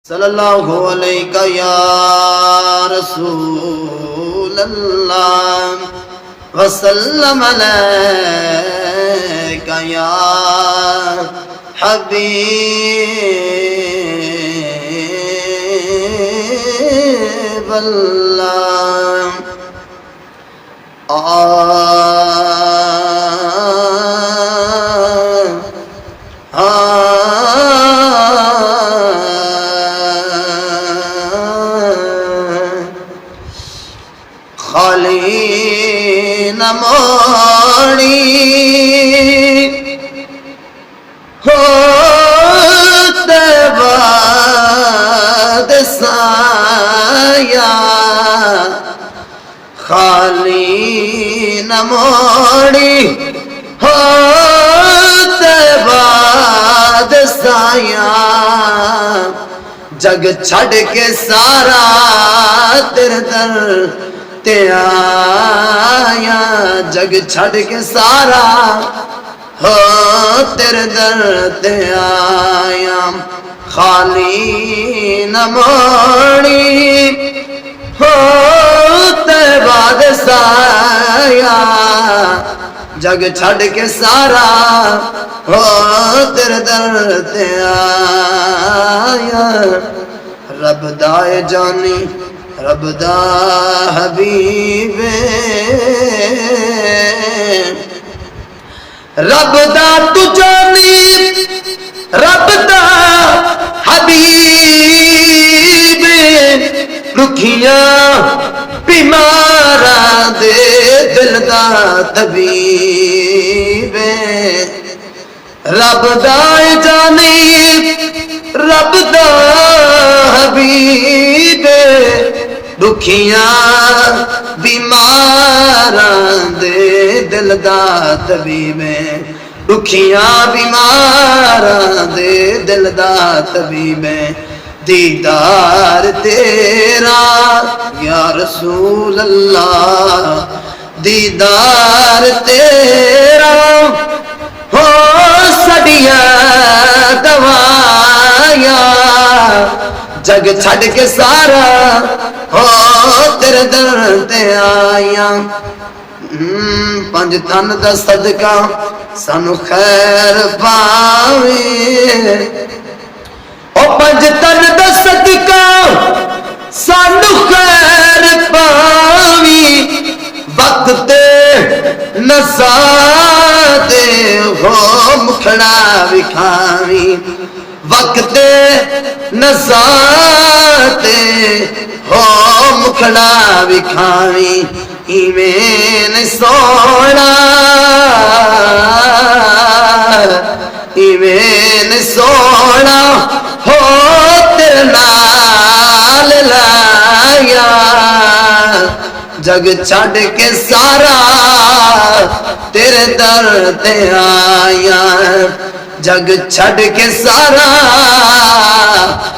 صلی اللہ علیہ یا رسول اللہ وسلم علیک یا حبیب اللہ خالی نہ موڑی ہوتے بعد سایہ خالی نہ موڑی ہوتے بعد سایہ جگ چھڑ کے سارا تیرے در تے آیا جگ چھڑ کے سارا ہو تیرے در تے آیا خالی نہ موڑی ہوتے بعد سایہ جگ چھڑ کے سارا ہو تیرے در تے آیا رب دائے جانی رب دا حبیب رب دا تو جانی رب دا حبیب رکھیاں بیماراں دے دل دا طبیب رب دا جانی رب دا حبیب دکھیاں بیماراں دے دل دا طبیب دکھیاں بیماراں دے دل دا طبیب دیدار تیرا یا رسول اللہ دیدار تیرا ہو سڈیاں دوائیاں جگ چھڑ کے سارا ہو تیرے در تے آیا پنج تن دا صدقہ سانو خیر پاوے او پنج تن دا صدقہ سانو خیر پاوی وقت نسا دے ہو مکھڑا وکھاوی وقت نزاتے ہو مکھڑا وکھاوی ایمین سونا ایمین سونا ہو تیرے نال لایا جگ چھڑ کے سارا تیرے در تے آیا جگ چھڑ کے سارا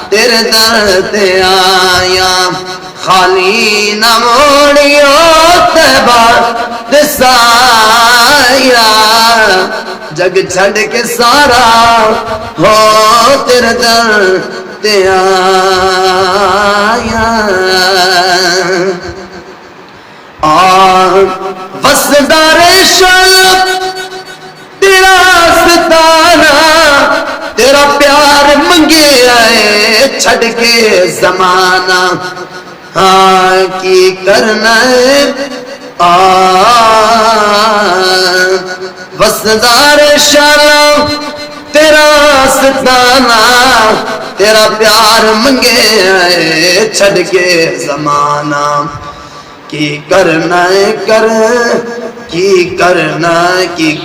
تیرے در تے آیا خالی نہ موڑیو بعد سایہ جگ چھڑ کے سارا ہو تیرے در تے آیا وسدار شب تیرا ستارہ تیرا پیار منگے آئے چھڑ کے زمانہ ہاں کی کرنا ہے وسدار شالا تیرا ستانہ تیرا پیار منگے آئے چھڑ کے زمانہ کی کرنا ہے کر کی کرنا کی